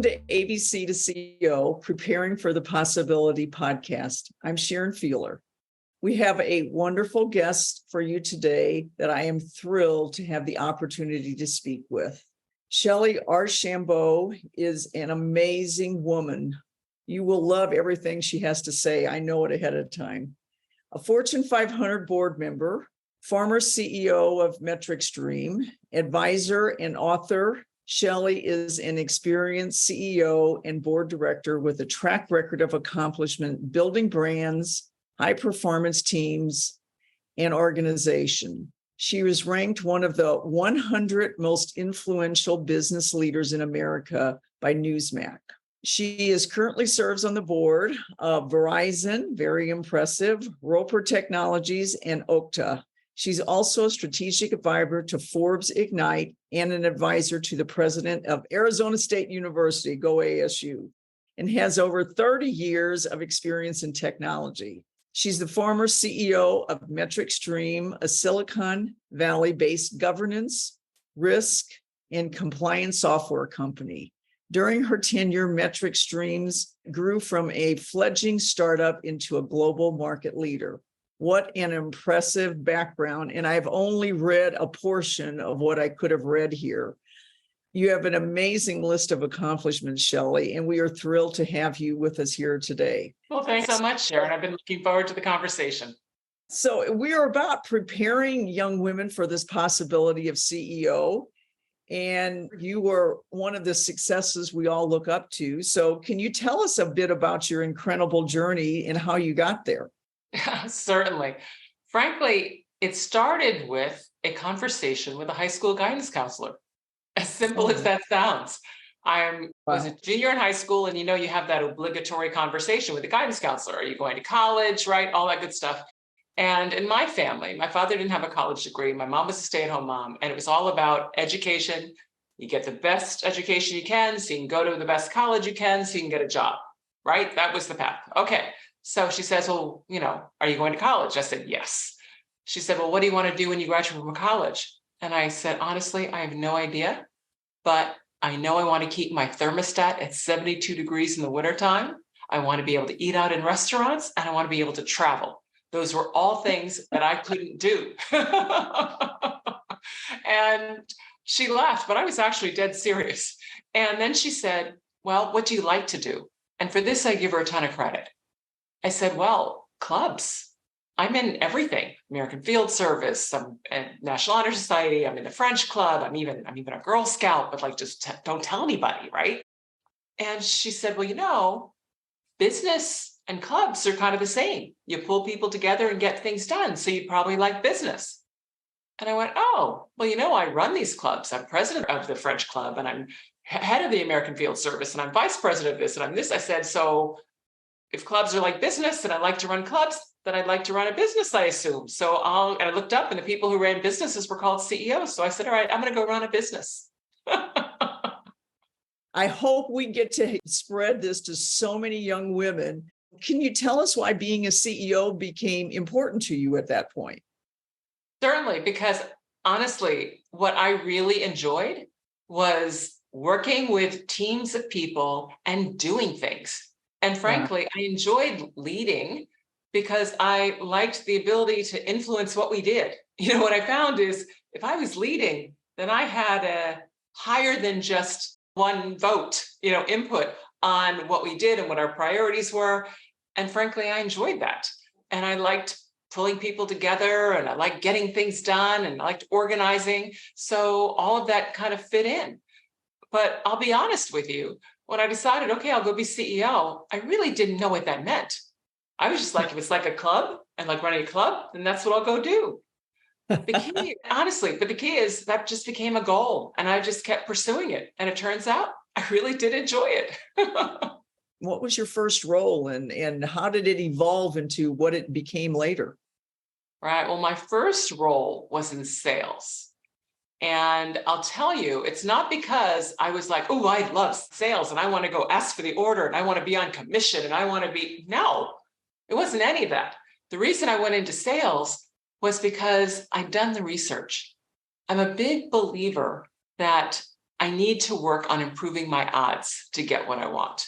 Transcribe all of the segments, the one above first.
Welcome to ABC to CEO, Preparing for the Possibility podcast. I'm Sharon Feeler. We have a wonderful guest for you today that I am thrilled to have the opportunity to speak with. Shellye Archambeau is an amazing woman. You will love everything she has to say. I know it ahead of time. A Fortune 500 board member, former CEO of MetricStream, advisor and author. Shellye is an experienced CEO and board director with a track record of accomplishment building brands, high-performance teams, and organization. She was ranked one of the 100 most influential business leaders in America by Newsmax. She currently serves on the board of Verizon, very impressive, Roper Technologies, and Okta. She's also a strategic advisor to Forbes Ignite and an advisor to the president of Arizona State University, go ASU, and has over 30 years of experience in technology. She's the former CEO of MetricStream, a Silicon Valley-based governance, risk, and compliance software company. During her tenure, MetricStream grew from a fledgling startup into a global market leader. What an impressive background. And I've only read a portion of what I could have read here. You have an amazing list of accomplishments, Shellye, and we are thrilled to have you with us here today. Well, thanks so much, Sharon. I've been looking forward to the conversation. So we are about preparing young women for this possibility of CEO. And you were one of the successes we all look up to. So can you tell us a bit about your incredible journey and how you got there? Certainly. Frankly, it started with a conversation with a high school guidance counselor. As simple as that sounds. I was a junior in high school, and you have that obligatory conversation with the guidance counselor. Are you going to college, right? All that good stuff. And in my family, my father didn't have a college degree. My mom was a stay-at-home mom, and it was all about education. You get the best education you can, so you can go to the best college you can, so you can get a job, right? That was the path. Okay. So she says, well, are you going to college? I said, yes. She said, well, what do you want to do when you graduate from college? And I said, honestly, I have no idea, but I know I want to keep my thermostat at 72 degrees in the wintertime. I want to be able to eat out in restaurants, and I want to be able to travel. Those were all things that I couldn't do. And she laughed, but I was actually dead serious. And then she said, well, what do you like to do? And for this, I give her a ton of credit. I said, well, clubs. I'm in everything. American Field Service, I'm in National Honor Society, I'm in the French Club, I'm even a Girl Scout, but just don't tell anybody, right? And she said, well, business and clubs are kind of the same. You pull people together and get things done. So you'd probably like business. And I went, oh, well, I run these clubs. I'm president of the French Club, and I'm head of the American Field Service, and I'm vice president of this, and I'm this. I said, so if clubs are like business and I like to run clubs, then I'd like to run a business, I assume. So and I looked up, and the people who ran businesses were called CEOs. So I said, all right, I'm going to go run a business. I hope we get to spread this to so many young women. Can you tell us why being a CEO became important to you at that point? Certainly, because honestly, what I really enjoyed was working with teams of people and doing things. And frankly, I enjoyed leading because I liked the ability to influence what we did. What I found is if I was leading, then I had a higher than just one vote, input on what we did and what our priorities were. And frankly, I enjoyed that. And I liked pulling people together, and I liked getting things done, and I liked organizing. So all of that kind of fit in. But I'll be honest with you, when I decided, okay, I'll go be CEO, I really didn't know what that meant. I was just like, if it's like a club and like running a club, then that's what I'll go do. The key, honestly, but the key is that just became a goal, and I just kept pursuing it. And it turns out I really did enjoy it. What was your first role, and how did it evolve into what it became later? Right. Well, my first role was in sales. And I'll tell you, it's not because I was like, oh, I love sales and I want to go ask for the order and I want to be on commission and I want to be, no, it wasn't any of that. The reason I went into sales was because I'd done the research. I'm a big believer that I need to work on improving my odds to get what I want.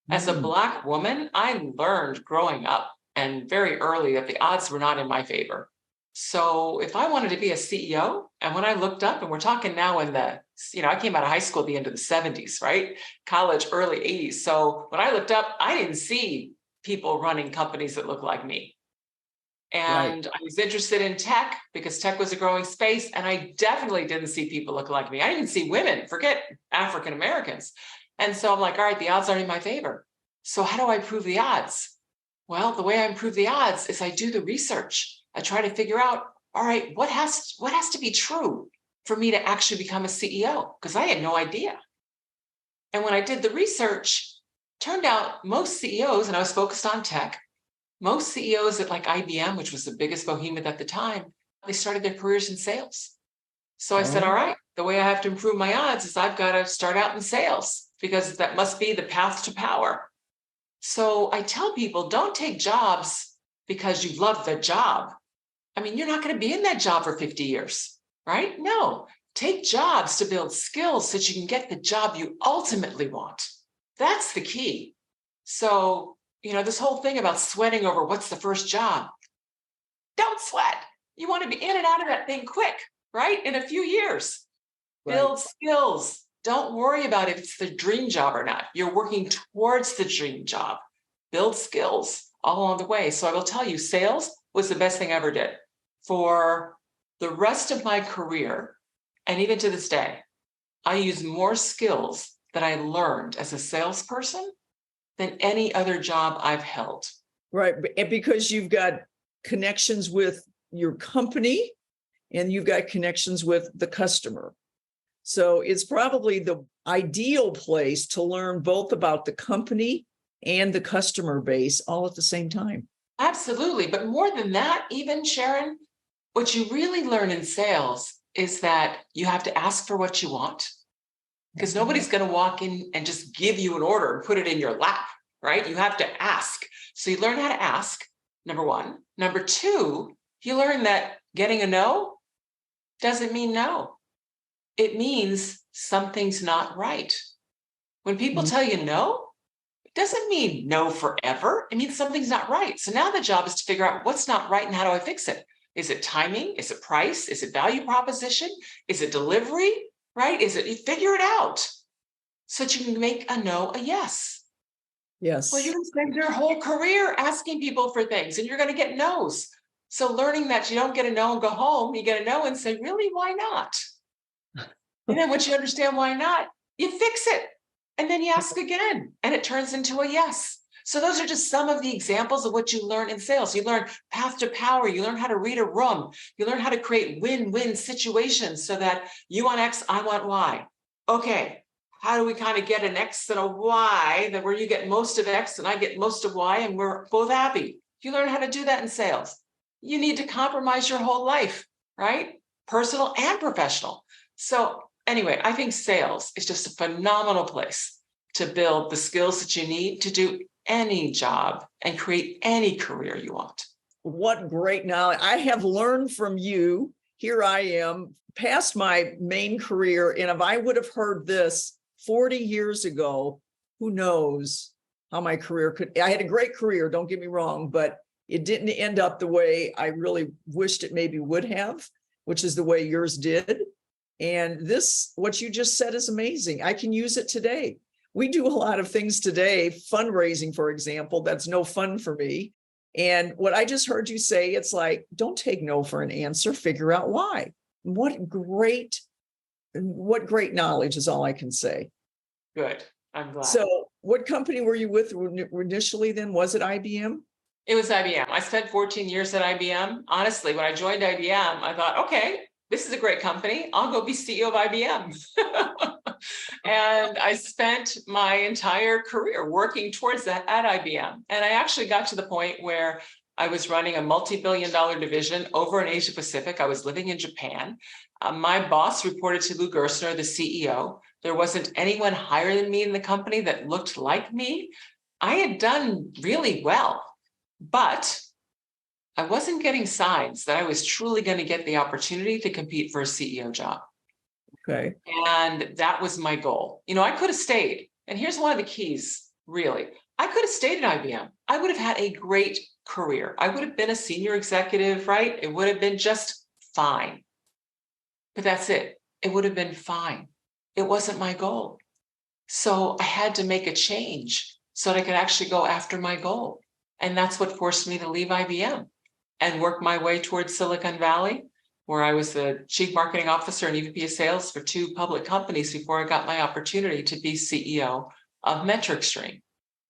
As a Black woman, I learned growing up and very early that the odds were not in my favor. So if I wanted to be a CEO, and when I looked up, and we're talking now in the, I came out of high school at the end of the 70s, right? College, early 80s. So when I looked up, I didn't see people running companies that looked like me. And I was interested in tech because tech was a growing space. And I definitely didn't see people look like me. I didn't see women, forget African Americans. And so I'm like, all right, the odds aren't in my favor. So how do I improve the odds? Well, the way I improve the odds is I do the research. I try to figure out, all right, what has to be true for me to actually become a CEO? Because I had no idea. And when I did the research, turned out most CEOs, and I was focused on tech, most CEOs at like IBM, which was the biggest behemoth at the time, they started their careers in sales. So I said, all right, the way I have to improve my odds is I've got to start out in sales because that must be the path to power. So I tell people, don't take jobs because you love the job. I mean, you're not going to be in that job for 50 years, right? No, take jobs to build skills so that you can get the job you ultimately want. That's the key. So, this whole thing about sweating over what's the first job, don't sweat. You want to be in and out of that thing quick, right? In a few years. Build skills. Don't worry about if it's the dream job or not. You're working towards the dream job. Build skills all along the way. So I will tell you, sales was the best thing I ever did. For the rest of my career, and even to this day, I use more skills that I learned as a salesperson than any other job I've held. Right. And because you've got connections with your company and you've got connections with the customer. So it's probably the ideal place to learn both about the company and the customer base all at the same time. Absolutely. But more than that, even Sharon, what you really learn in sales is that you have to ask for what you want, because nobody's going to walk in and just give you an order and put it in your lap, right? You have to ask. So you learn how to ask, number one. Number two, you learn that getting a no doesn't mean no. It means something's not right. When people tell you no, it doesn't mean no forever. It means something's not right. So now the job is to figure out what's not right and how do I fix it? Is it timing? Is it price? Is it value proposition? Is it delivery? Right? You figure it out so that you can make a no a yes. Yes. Well, you're going to spend your whole career asking people for things and you're going to get no's. So learning that you don't get a no and go home, you get a no and say, really, why not? And then once you understand why not, you fix it. And then you ask again and it turns into a yes. So those are just some of the examples of what you learn in sales. You learn path to power. You learn how to read a room. You learn how to create win-win situations so that you want X, I want Y. Okay, how do we kind of get an X and a Y that where you get most of X and I get most of Y and we're both happy? You learn how to do that in sales. You need to compromise your whole life, right? Personal and professional. So anyway, I think sales is just a phenomenal place to build the skills that you need to do any job and create any career you want. What great knowledge. I have learned from you. Here I am past my main career. And if I would have heard this 40 years ago, who knows how my career I had a great career, don't get me wrong, but it didn't end up the way I really wished it maybe would have, which is the way yours did. And this, what you just said is amazing. I can use it today. We do a lot of things today, fundraising, for example, that's no fun for me. And what I just heard you say, it's like, don't take no for an answer, figure out why. What great knowledge is all I can say. Good. I'm glad. So what company were you with initially then? Was it IBM? It was IBM. I spent 14 years at IBM. Honestly, when I joined IBM, I thought, okay, this is a great company. I'll go be CEO of IBM. And I spent my entire career working towards that at IBM. And I actually got to the point where I was running a multi-billion-dollar division over in Asia Pacific. I was living in Japan. My boss reported to Lou Gerstner, the CEO. There wasn't anyone higher than me in the company that looked like me. I had done really well, but I wasn't getting signs that I was truly going to get the opportunity to compete for a CEO job. Okay. And that was my goal. I could have stayed. And here's one of the keys, really. I could have stayed at IBM. I would have had a great career. I would have been a senior executive, right? It would have been just fine. But that's it. It would have been fine. It wasn't my goal. So I had to make a change so that I could actually go after my goal. And that's what forced me to leave IBM and work my way towards Silicon Valley, where I was the chief marketing officer and EVP of sales for 2 public companies before I got my opportunity to be CEO of MetricStream.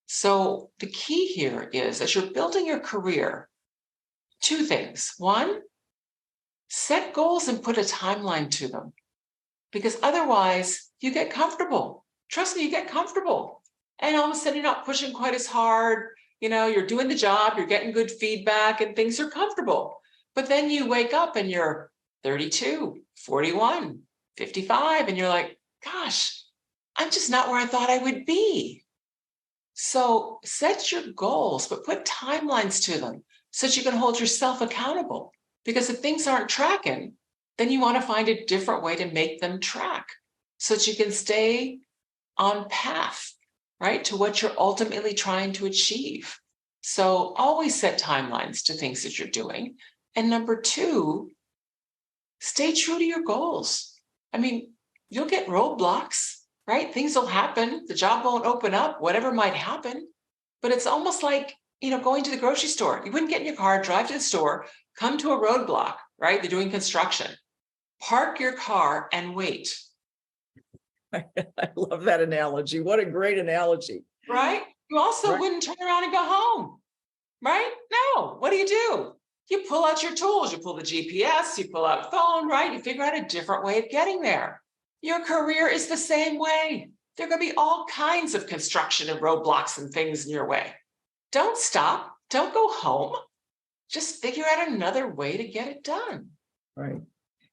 So the key here is, as you're building your career, 2 things. One, set goals and put a timeline to them, because otherwise you get comfortable. Trust me, you get comfortable. And all of a sudden you're not pushing quite as hard. You're doing the job, you're getting good feedback, and things are comfortable. But then you wake up and you're 32, 41, 55, and you're like, gosh, I'm just not where I thought I would be. So set your goals, but put timelines to them so that you can hold yourself accountable. Because if things aren't tracking, then you want to find a different way to make them track so that you can stay on path, right, to what you're ultimately trying to achieve. So always set timelines to things that you're doing. And number 2, stay true to your goals. I mean, you'll get roadblocks, right? Things will happen. The job won't open up, whatever might happen. But it's almost like, going to the grocery store. You wouldn't get in your car, drive to the store, come to a roadblock, right? They're doing construction. Park your car and wait. I love that analogy. What a great analogy. Right? You also Right. wouldn't turn around and go home, right? No. What do? You pull out your tools, you pull the GPS, you pull out phone, right? You figure out a different way of getting there. Your career is the same way. There are going to be all kinds of construction and roadblocks and things in your way. Don't stop. Don't go home. Just figure out another way to get it done. Right.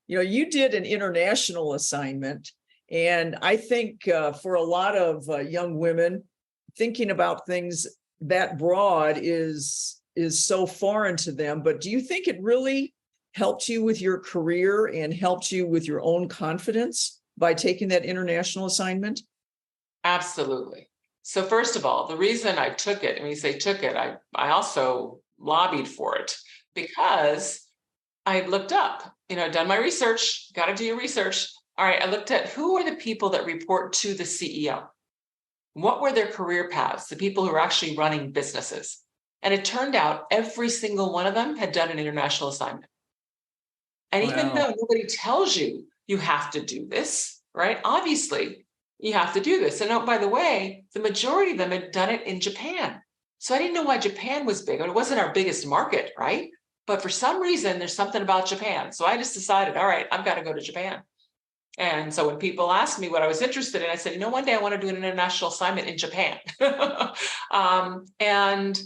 You did an international assignment, and I think for a lot of young women, thinking about things that broad is so foreign to them. But do you think it really helped you with your career and helped you with your own confidence by taking that international assignment? Absolutely. So first of all, the reason I took it, and when you say took it, I also lobbied for it because I had looked up, done my research, got to do your research. All right, I looked at who are the people that report to the CEO? What were their career paths, the people who are actually running businesses? And it turned out every single one of them had done an international assignment. And even Wow. though nobody tells you you have to do this, right? Obviously, you have to do this. And oh, by the way, the majority of them had done it in Japan. So I didn't know why Japan was big. It wasn't our biggest market, right? But for some reason, there's something about Japan. So I just decided, all right, I've got to go to Japan. And so when people asked me what I was interested in, I said, one day I want to do an international assignment in Japan. And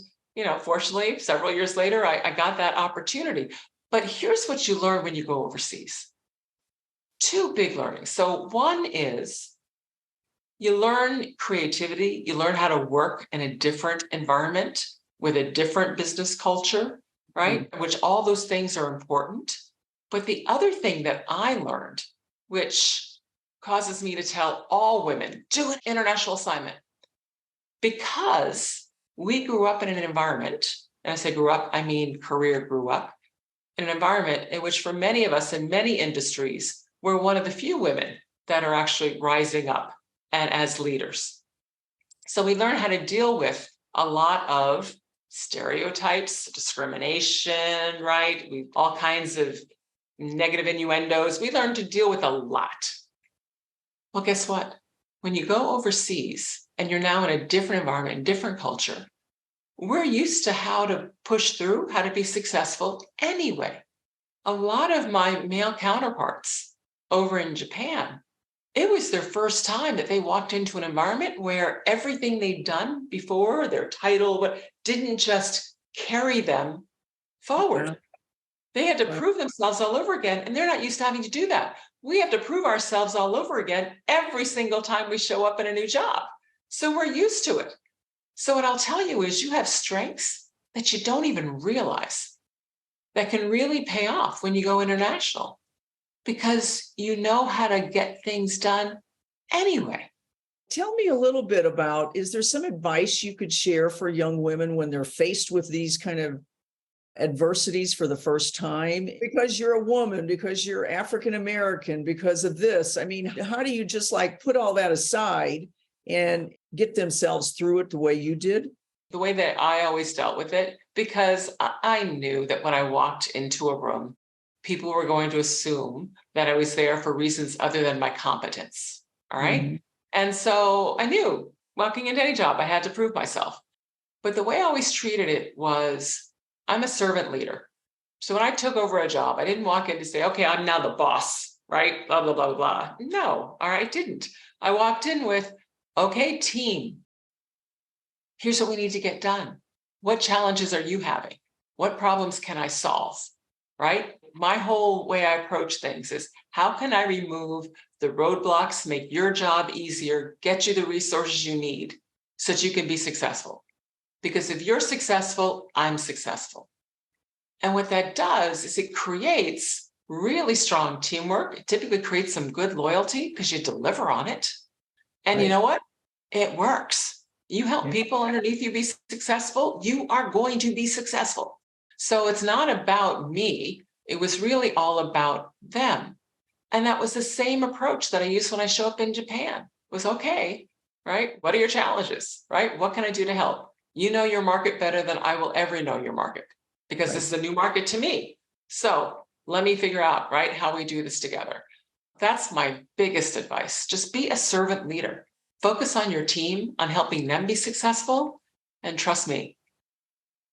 fortunately, several years later, I got that opportunity. But here's what you learn when you go overseas. 2 big learnings. So one is you learn creativity. You learn how to work in a different environment with a different business culture, right? Which all those things are important. But the other thing that I learned, which causes me to tell all women, do an international assignment. Because we grew up in an environment, and I say grew up, I mean career grew up, in an environment in which for many of us in many industries, we're one of the few women that are actually rising up and as leaders. So we learn how to deal with a lot of stereotypes, discrimination, right? All kinds of negative innuendos. We learn to deal with a lot. Well, guess what? When you go overseas and you're now in a different environment, different culture, we're used to how to push through, how to be successful anyway. A lot of my male counterparts over in Japan, it was their first time that they walked into an environment where everything they'd done before, their title, didn't just carry them forward. Yeah. They had to prove themselves all over again, and they're not used to having to do that. We have to prove ourselves all over again every single time we show up in a new job. So we're used to it. So what I'll tell you is you have strengths that you don't even realize that can really pay off when you go international. because you know how to get things done anyway. Tell me a little bit about, is there some advice you could share for young women when they're faced with these kind of adversities for the first time? Because you're a woman, because you're African American, because of this. I mean, how do you just like put all that aside and get themselves through it the way you did? The way that I always dealt with it, because I knew that when I walked into a room, people were going to assume that I was there for reasons other than my competence. All right. Mhm. And so I knew walking into any job, I had to prove myself. But the way I always treated it was, I'm a servant leader. So when I took over a job, I didn't walk in to say, okay, I'm now the boss, right? Blah, blah, blah, blah, blah. No, all right, I didn't. I walked in with, okay, team, here's what we need to get done. What challenges are you having? What problems can I solve? Right? My whole way I approach things is, how can I remove the roadblocks, make your job easier, get you the resources you need so that you can be successful? Because if you're successful, I'm successful. And what that does is it creates really strong teamwork. It typically creates some good loyalty because you deliver on it. And you Right. know what? It works. You help Yeah. people underneath you be successful, you are going to be successful. So it's not about me. It was really all about them. And that was the same approach that I used when I show up in Japan. It was okay, right? What are your challenges, right? What can I do to help? You know your market better than I will ever know your market, because this Right. is a new market to me. So let me figure out, right, how we do this together. That's my biggest advice. Just be a servant leader. Focus on your team, on helping them be successful. And trust me,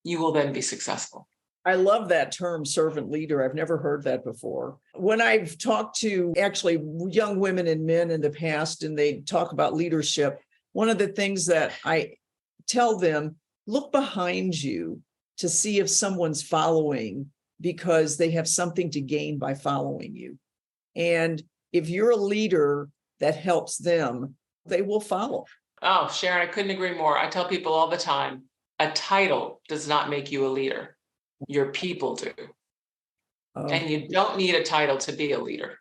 you will then be successful. I love that term, servant leader. I've never heard that before. When I've talked to actually young women and men in the past, and they talk about leadership, one of the things that I tell them, look behind you to see if someone's following, because they have something to gain by following you. And if you're a leader that helps them, they will follow. Oh, Sharon, I couldn't agree more. I tell people all the time, a title does not make you a leader. Your people do. Uh, And you don't need a title to be a leader.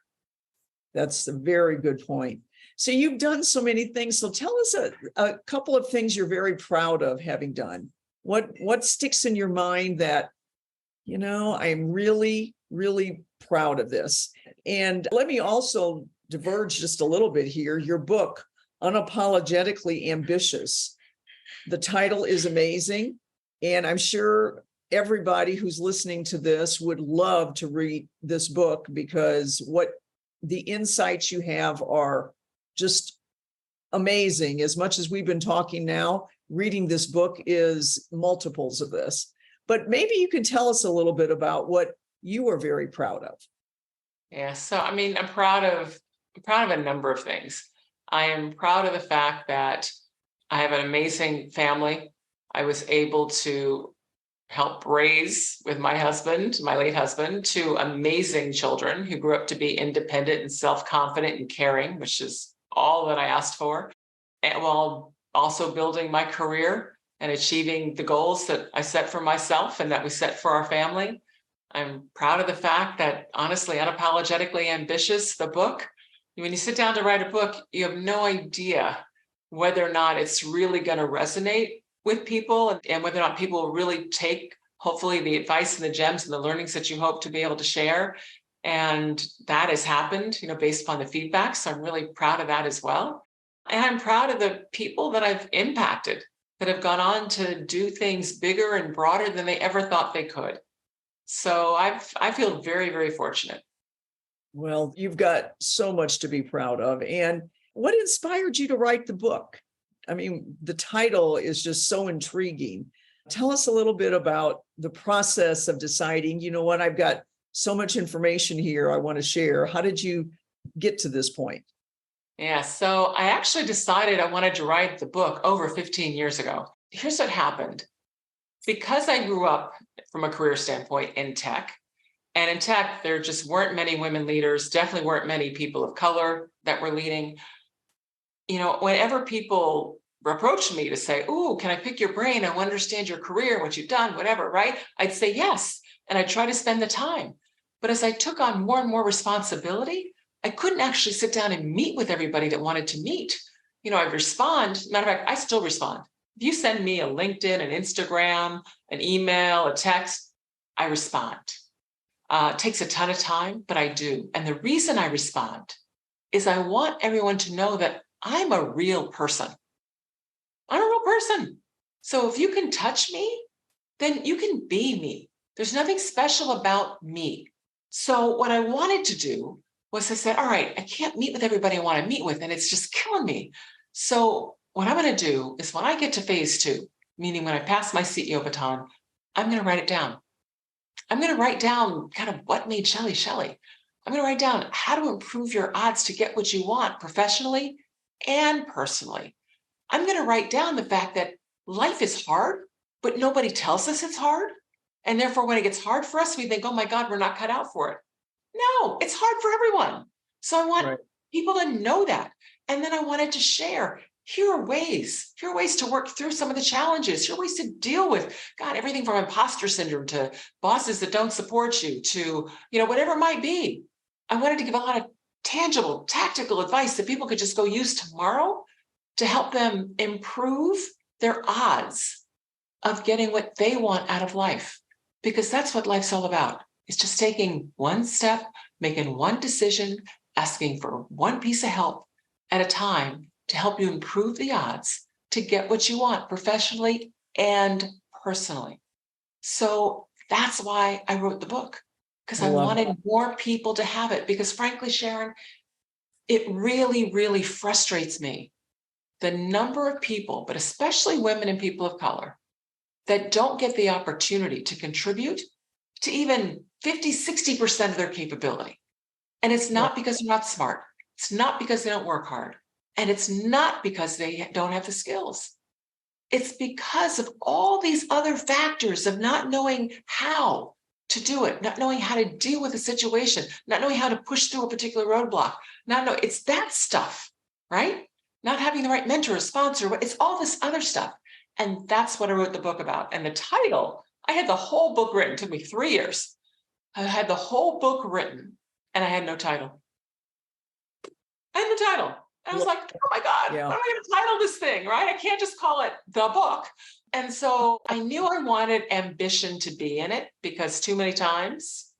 That's a very good point. So you've done so many things. So tell us a couple of things you're very proud of having done. What sticks in your mind that, I'm really, really proud of this? And let me also diverge just a little bit here. Your book, Unapologetically Ambitious. The title is amazing. And I'm sure everybody who's listening to this would love to read this book, because what the insights you have are just amazing. As much as we've been talking now, reading this book is multiples of this. But maybe you can tell us a little bit about what you are very proud of. Yeah. So I mean, I'm proud of a number of things. I am proud of the fact that I have an amazing family. I was able to help raise with my husband, my late husband, two amazing children who grew up to be independent and self-confident and caring, which is all that I asked for. And while also building my career and achieving the goals that I set for myself and that we set for our family. I'm proud of the fact that, honestly, Unapologetically Ambitious, the book, when you sit down to write a book, you have no idea whether or not it's really going to resonate with people, and whether or not people will really take, hopefully, the advice and the gems and the learnings that you hope to be able to share. And that has happened, based upon the feedback. So I'm really proud of that as well. And I'm proud of the people that I've impacted, that have gone on to do things bigger and broader than they ever thought they could. So I feel very, very fortunate. Well, you've got so much to be proud of. And what inspired you to write the book? I mean, the title is just so intriguing. Tell us a little bit about the process of deciding, you know what, I've got so much information here I want to share. How did you get to this point? Yeah, so I actually decided I wanted to write the book over 15 years ago. Here's what happened. Because I grew up from a career standpoint in tech, and in tech, there just weren't many women leaders, definitely weren't many people of color that were leading. Whenever people approached me to say, "Oh, can I pick your brain? I want to understand your career, what you've done, whatever," right? I'd say yes. And I'd try to spend the time. But as I took on more and more responsibility, I couldn't actually sit down and meet with everybody that wanted to meet. I respond. Matter of fact, I still respond. If you send me a LinkedIn, an Instagram, an email, a text, I respond. It takes a ton of time, but I do. And the reason I respond is I want everyone to know that I'm a real person. I'm a real person. So if you can touch me, then you can be me. There's nothing special about me. So what I wanted to do was I said, all right, I can't meet with everybody I want to meet with, and it's just killing me. So what I'm going to do is when I get to phase 2, meaning when I pass my CEO baton, I'm going to write it down. I'm going to write down kind of what made Shellye Shellye. I'm going to write down how to improve your odds to get what you want professionally and personally. I'm going to write down the fact that life is hard, but nobody tells us it's hard. And therefore, when it gets hard for us, we think, oh my God, we're not cut out for it. No, it's hard for everyone. So I want people to know that. And then I wanted to share, here are ways to work through some of the challenges. Here are ways to deal with, God, everything from imposter syndrome to bosses that don't support you to, whatever it might be. I wanted to give a lot of tangible, tactical advice that people could just go use tomorrow to help them improve their odds of getting what they want out of life. Because that's what life's all about. It's just taking one step, making one decision, asking for one piece of help at a time to help you improve the odds to get what you want professionally and personally. So that's why I wrote the book, because I wanted more people to have it. Because frankly, Sharon, it really, really frustrates me the number of people, but especially women and people of color, that don't get the opportunity to contribute to even 50, 60% of their capability. And it's not because they're not smart. It's not because they don't work hard. And it's not because they don't have the skills. It's because of all these other factors of not knowing how to do it, not knowing how to deal with a situation, not knowing how to push through a particular roadblock. It's that stuff, right? Not having the right mentor or sponsor. It's all this other stuff. And that's what I wrote the book about. And the title, I had the whole book written. It took me 3 years. I had the whole book written and I had no title. I had no title. And I was like, oh my God, what am I going to title this thing, right? I can't just call it the book. And so I knew I wanted ambition to be in it, because too many times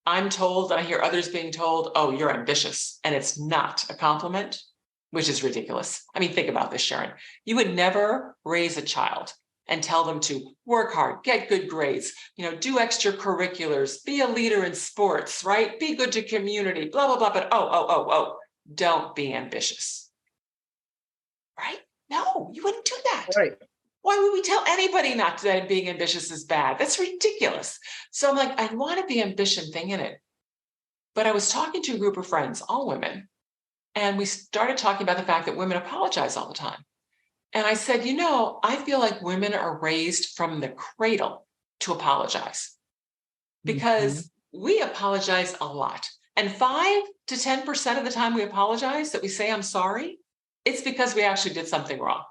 I'm told, and I hear others being told, oh, you're ambitious. And it's not a compliment, which is ridiculous. I mean, think about this, Sharon. You would never raise a child and tell them to work hard, get good grades, do extracurriculars, be a leader in sports, right? Be good to community, blah, blah, blah. But don't be ambitious, right? No, you wouldn't do that. Right. Why would we tell anybody not that being ambitious is bad? That's ridiculous. So I'm like, I wanted the ambition thing in it. But I was talking to a group of friends, all women, and we started talking about the fact that women apologize all the time. And I said, I feel like women are raised from the cradle to apologize, because we apologize a lot. And 5 to 10% of the time we apologize, that we say, I'm sorry, it's because we actually did something wrong.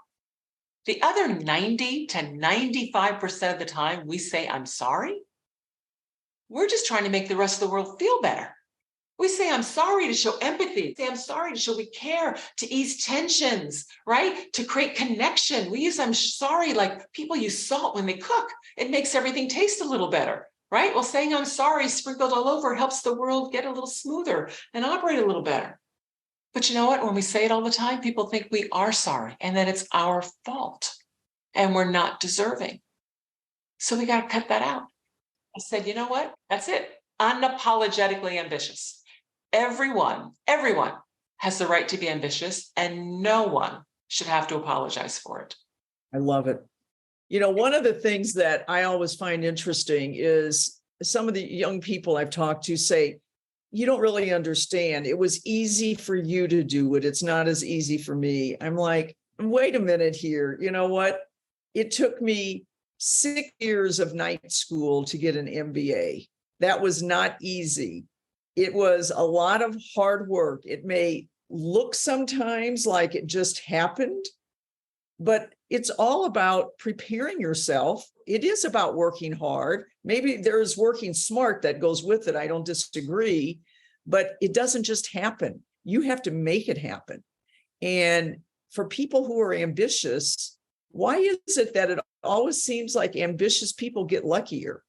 The other 90 to 95% of the time we say, I'm sorry, we're just trying to make the rest of the world feel better. We say, I'm sorry to show empathy. Say, I'm sorry to show we care, to ease tensions, right? To create connection. We use I'm sorry like people use salt when they cook. It makes everything taste a little better, right? Well, saying I'm sorry sprinkled all over helps the world get a little smoother and operate a little better. But you know what? When we say it all the time, people think we are sorry and that it's our fault and we're not deserving. So we got to cut that out. I said, you know what? That's it. Unapologetically ambitious. Everyone has the right to be ambitious, and no one should have to apologize for it. I love it. One of the things that I always find interesting is some of the young people I've talked to say, you don't really understand. It was easy for you to do it. It's not as easy for me. I'm like, wait a minute here. You know what? It took me 6 years of night school to get an MBA. That was not easy. It was a lot of hard work. It may look sometimes like it just happened, but it's all about preparing yourself. It is about working hard. Maybe there's working smart that goes with it. I don't disagree, but it doesn't just happen. You have to make it happen. And for people who are ambitious, why is it that it always seems like ambitious people get luckier?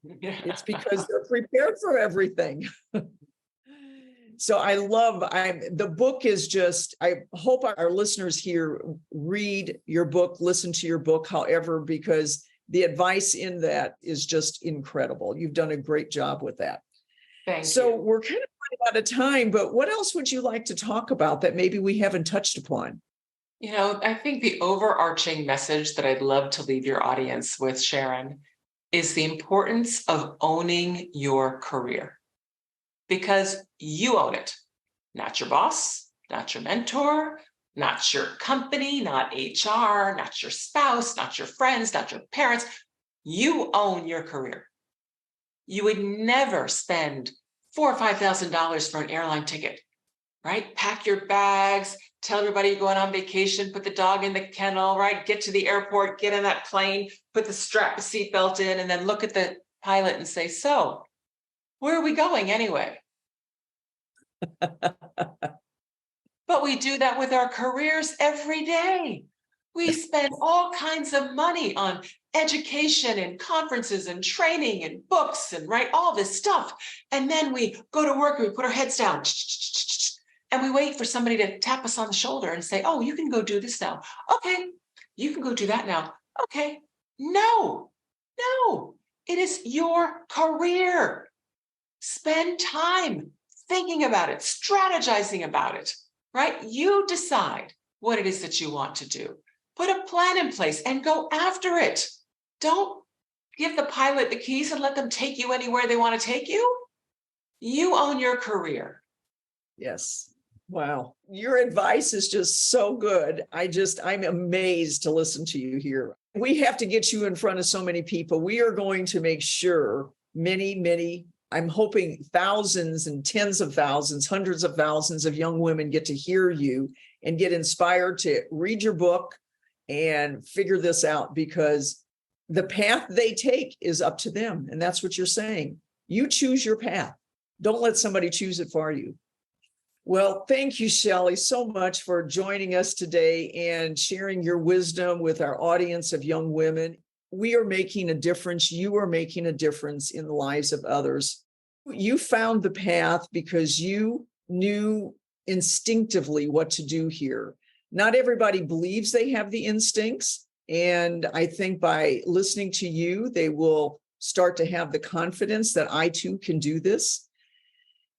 It's because they're prepared for everything. So the book is just, I hope our listeners here read your book, listen to your book, however, because the advice in that is just incredible. You've done a great job with that. Thank So you. we're kind of running out of time, but what else would you like to talk about that maybe we haven't touched upon? I think the overarching message that I'd love to leave your audience with, Sharon, is the importance of owning your career, because you own it, not your boss, not your mentor, not your company, not HR, not your spouse, not your friends, not your parents. You own your career. You would never spend $4,000 or $5,000 for an airline ticket, right? Pack your bags, tell everybody you're going on vacation, put the dog in the kennel, right? Get to the airport, get in that plane, put the seatbelt in, and then look at the pilot and say, so where are we going anyway? But we do that with our careers every day. We spend all kinds of money on education and conferences and training and books and all this stuff. And then we go to work and we put our heads down and we wait for somebody to tap us on the shoulder and say, oh, you can go do this now. Okay, you can go do that now. Okay, no, it is your career. Spend time thinking about it, strategizing about it, right? You decide what it is that you want to do. Put a plan in place and go after it. Don't give the pilot the keys and let them take you anywhere they want to take you. You own your career. Yes. Wow. Your advice is just so good. I'm amazed to listen to you here. We have to get you in front of so many people. We are going to make sure many, I'm hoping thousands and tens of thousands, hundreds of thousands of young women get to hear you and get inspired to read your book and figure this out, because the path they take is up to them. And that's what you're saying. You choose your path. Don't let somebody choose it for you. Well, thank you, Shellye, so much for joining us today and sharing your wisdom with our audience of young women. We are making a difference. You are making a difference in the lives of others. You found the path because you knew instinctively what to do here. Not everybody believes they have the instincts. And I think by listening to you, they will start to have the confidence that I too can do this,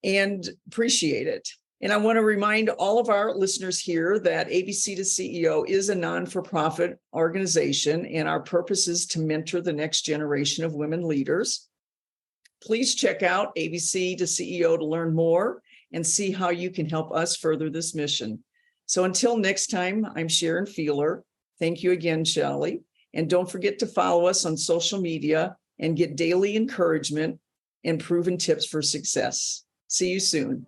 and appreciate it. And I want to remind all of our listeners here that ABC to CEO is a non-for-profit organization, and our purpose is to mentor the next generation of women leaders. Please check out ABC to CEO to learn more and see how you can help us further this mission. So until next time, I'm Sharon Feeler. Thank you again, Shellye. And don't forget to follow us on social media and get daily encouragement and proven tips for success. See you soon.